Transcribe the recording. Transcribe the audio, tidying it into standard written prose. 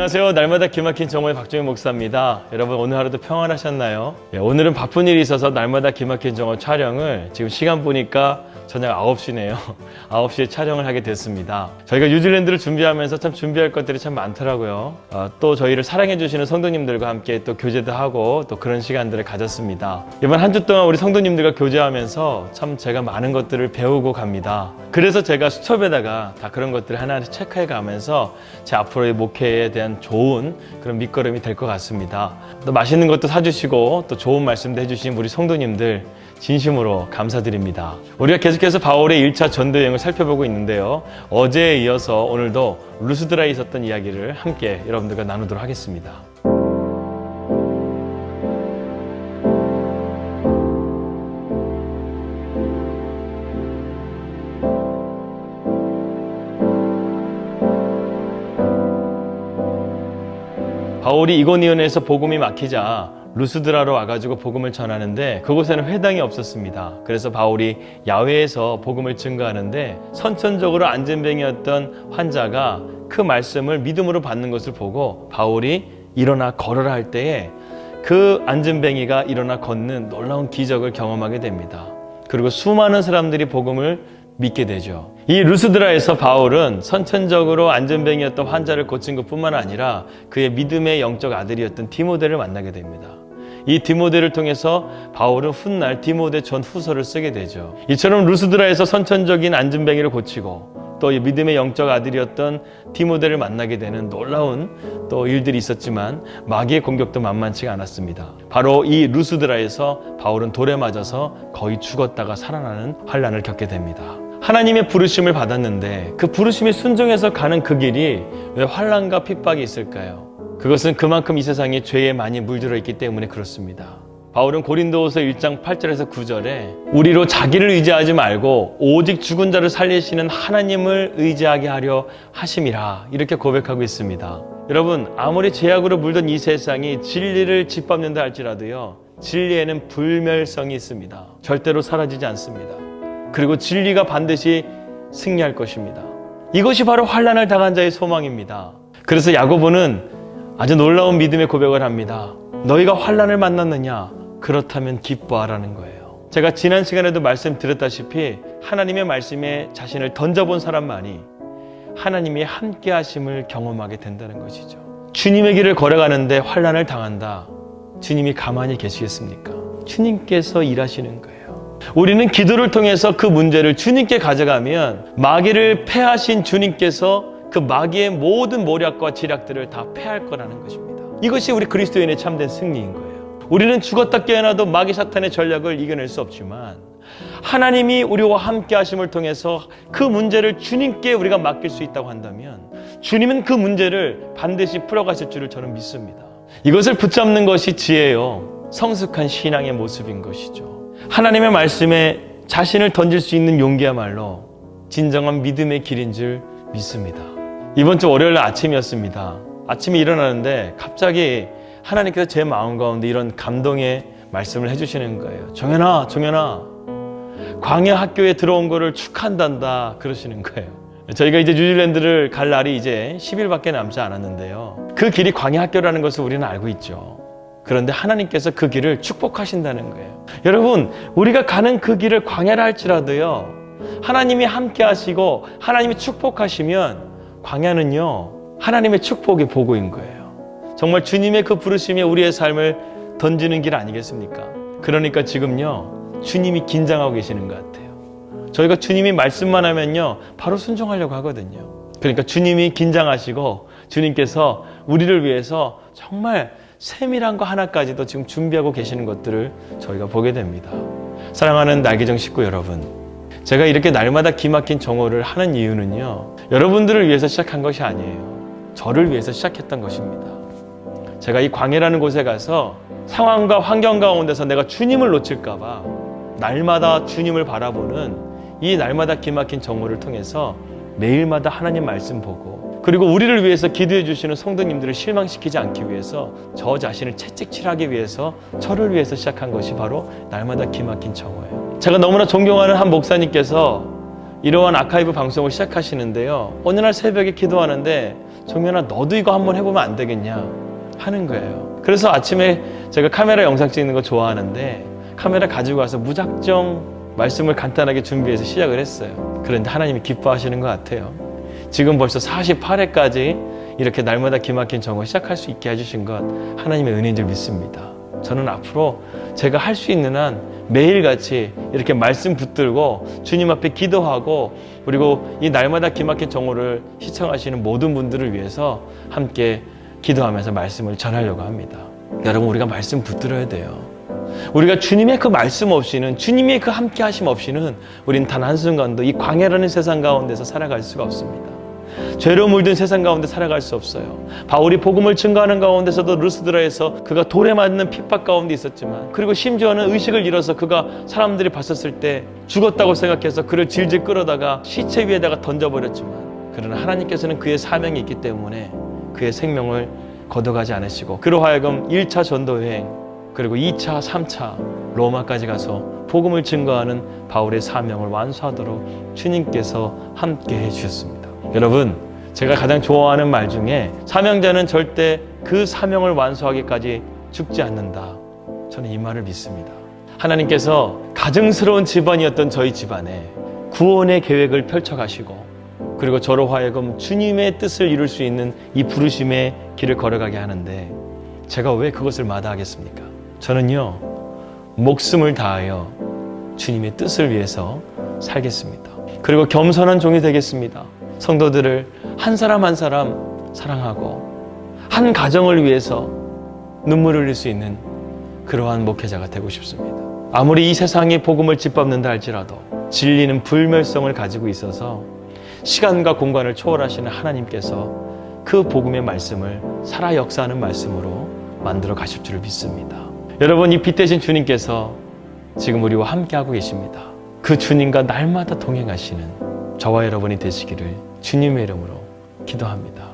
안녕하세요. 날마다 기막힌 정오의 박종희 목사입니다. 여러분 오늘 하루도 평안하셨나요? 오늘은 바쁜 일이 있어서 날마다 기막힌 정오 촬영을 지금 시간 보니까 저녁 9시네요. 9시에 촬영을 하게 됐습니다. 저희가 뉴질랜드를 준비하면서 참 준비할 것들이 참 많더라고요. 또 저희를 사랑해 주시는 성도님들과 함께 또 교제도 하고 또 그런 시간들을 가졌습니다. 이번 한 주 동안 우리 성도님들과 교제하면서 참 제가 많은 것들을 배우고 갑니다. 그래서 제가 수첩에다가 다 그런 것들을 하나씩 체크해 가면서 제 앞으로의 목회에 대한 좋은 그런 밑거름이 될 것 같습니다. 또 맛있는 것도 사주시고 또 좋은 말씀도 해주신 우리 성도님들 진심으로 감사드립니다. 우리가 계속해서 바울의 1차 전도 여행을 살펴보고 있는데요. 어제에 이어서 오늘도 루스드라에 있었던 이야기를 함께 여러분들과 나누도록 하겠습니다. 바울이 이고니온에서 복음이 막히자 루스드라로 와가지고 복음을 전하는데 그곳에는 회당이 없었습니다. 그래서 바울이 야외에서 복음을 증거하는데 선천적으로 안전병이었던 환자가 그 말씀을 믿음으로 받는 것을 보고 바울이 일어나 걸어라 할 때에 그 안전병이가 일어나 걷는 놀라운 기적을 경험하게 됩니다. 그리고 수많은 사람들이 복음을 믿게 되죠. 이 루스드라에서 바울은 선천적으로 안전병이었던 환자를 고친 것뿐만 아니라 그의 믿음의 영적 아들이었던 디모데를 만나게 됩니다. 이 디모데를 통해서 바울은 훗날 디모데 전후서를 쓰게 되죠. 이처럼 루스드라에서 선천적인 안전병이를 고치고 또 믿음의 영적 아들이었던 디모데를 만나게 되는 놀라운 또 일들이 있었지만 마귀의 공격도 만만치가 않았습니다. 바로 이 루스드라에서 바울은 돌에 맞아서 거의 죽었다가 살아나는 환난을 겪게 됩니다. 하나님의 부르심을 받았는데 그 부르심에 순종해서 가는 그 길이 왜 환난과 핍박이 있을까요? 그것은 그만큼 이 세상에 죄에 많이 물들어 있기 때문에 그렇습니다. 바울은 고린도후서 1장 8절에서 9절에 우리로 자기를 의지하지 말고 오직 죽은 자를 살리시는 하나님을 의지하게 하려 하심이라 이렇게 고백하고 있습니다. 여러분 아무리 죄악으로 물든 이 세상이 진리를 짓밟는다 할지라도요 진리에는 불멸성이 있습니다. 절대로 사라지지 않습니다. 그리고 진리가 반드시 승리할 것입니다. 이것이 바로 환난을 당한 자의 소망입니다. 그래서 야고보는 아주 놀라운 믿음의 고백을 합니다. 너희가 환난을 만났느냐? 그렇다면 기뻐하라는 거예요. 제가 지난 시간에도 말씀드렸다시피 하나님의 말씀에 자신을 던져본 사람만이 하나님의 함께 하심을 경험하게 된다는 것이죠. 주님의 길을 걸어가는데 환난을 당한다. 주님이 가만히 계시겠습니까? 주님께서 일하시는 거예요. 우리는 기도를 통해서 그 문제를 주님께 가져가면 마귀를 패하신 주님께서 그 마귀의 모든 모략과 지략들을 다 패할 거라는 것입니다. 이것이 우리 그리스도인의 참된 승리인 거예요. 우리는 죽었다 깨어나도 마귀 사탄의 전략을 이겨낼 수 없지만 하나님이 우리와 함께 하심을 통해서 그 문제를 주님께 우리가 맡길 수 있다고 한다면 주님은 그 문제를 반드시 풀어가실 줄을 저는 믿습니다. 이것을 붙잡는 것이 지혜요 성숙한 신앙의 모습인 것이죠. 하나님의 말씀에 자신을 던질 수 있는 용기야말로 진정한 믿음의 길인 줄 믿습니다. 이번 주 월요일 아침이었습니다. 아침에 일어나는데 갑자기 하나님께서 제 마음 가운데 이런 감동의 말씀을 해주시는 거예요. 종현아, 광야 학교에 들어온 거를 축하한단다 그러시는 거예요. 저희가 이제 뉴질랜드를 갈 날이 이제 10일밖에 남지 않았는데요. 그 길이 광야 학교라는 것을 우리는 알고 있죠. 그런데 하나님께서 그 길을 축복하신다는 거예요. 여러분, 우리가 가는 그 길을 광야라 할지라도요, 하나님이 함께 하시고 하나님이 축복하시면 광야는요, 하나님의 축복의 보고인 거예요. 정말 주님의 그 부르심에 우리의 삶을 던지는 길 아니겠습니까? 그러니까 지금요, 주님이 긴장하고 계시는 것 같아요. 저희가 주님이 말씀만 하면요, 바로 순종하려고 하거든요. 그러니까 주님이 긴장하시고 주님께서 우리를 위해서 정말 세밀한 거 하나까지도 지금 준비하고 계시는 것들을 저희가 보게 됩니다. 사랑하는 날개정 식구 여러분, 제가 이렇게 날마다 기막힌 정오를 하는 이유는요, 여러분들을 위해서 시작한 것이 아니에요. 저를 위해서 시작했던 것입니다. 제가 이 광야라는 곳에 가서 상황과 환경 가운데서 내가 주님을 놓칠까 봐 날마다 주님을 바라보는 이 날마다 기막힌 정오를 통해서 매일마다 하나님 말씀 보고 그리고 우리를 위해서 기도해 주시는 성도님들을 실망시키지 않기 위해서 저 자신을 채찍질하기 위해서 저를 위해서 시작한 것이 바로 날마다 기막힌 정오예요. 제가 너무나 존경하는 한 목사님께서 이러한 아카이브 방송을 시작하시는데요. 어느 날 새벽에 기도하는데 종현아 너도 이거 한번 해보면 안 되겠냐 하는 거예요. 그래서 아침에 제가 카메라 영상 찍는 거 좋아하는데 카메라 가지고 와서 무작정 말씀을 간단하게 준비해서 시작을 했어요. 그런데 하나님이 기뻐하시는 것 같아요. 지금 벌써 48회까지 이렇게 날마다 기막힌 정오 시작할 수 있게 해주신 것 하나님의 은혜인 줄 믿습니다. 저는 앞으로 제가 할 수 있는 한 매일같이 이렇게 말씀 붙들고 주님 앞에 기도하고 그리고 이 날마다 기막힌 정오를 시청하시는 모든 분들을 위해서 함께 기도하면서 말씀을 전하려고 합니다. 여러분 우리가 말씀 붙들어야 돼요. 우리가 주님의 그 말씀 없이는 주님의 그 함께 하심 없이는 우리는 단 한순간도 이 광야라는 세상 가운데서 살아갈 수가 없습니다. 죄로 물든 세상 가운데 살아갈 수 없어요. 바울이 복음을 증거하는 가운데서도 루스드라에서 그가 돌에 맞는 핍박 가운데 있었지만 그리고 심지어는 의식을 잃어서 그가 사람들이 봤었을 때 죽었다고 생각해서 그를 질질 끌어다가 시체 위에다가 던져버렸지만 그러나 하나님께서는 그의 사명이 있기 때문에 그의 생명을 거둬가지 않으시고 그로 하여금 1차 전도여행 그리고 2차, 3차 로마까지 가서 복음을 증거하는 바울의 사명을 완수하도록 주님께서 함께 해주셨습니다. 여러분 제가 가장 좋아하는 말 중에 사명자는 절대 그 사명을 완수하기까지 죽지 않는다. 저는 이 말을 믿습니다. 하나님께서 가증스러운 집안이었던 저희 집안에 구원의 계획을 펼쳐가시고 그리고 저로 하여금 주님의 뜻을 이룰 수 있는 이 부르심의 길을 걸어가게 하는데 제가 왜 그것을 마다하겠습니까? 저는요 목숨을 다하여 주님의 뜻을 위해서 살겠습니다. 그리고 겸손한 종이 되겠습니다. 성도들을 한 사람 한 사람 사랑하고 한 가정을 위해서 눈물을 흘릴 수 있는 그러한 목회자가 되고 싶습니다. 아무리 이 세상이 복음을 짓밟는다 할지라도 진리는 불멸성을 가지고 있어서 시간과 공간을 초월하시는 하나님께서 그 복음의 말씀을 살아 역사하는 말씀으로 만들어 가실 줄을 믿습니다. 여러분 이 빛 대신 주님께서 지금 우리와 함께하고 계십니다. 그 주님과 날마다 동행하시는 저와 여러분이 되시기를 주님의 이름으로 기도합니다.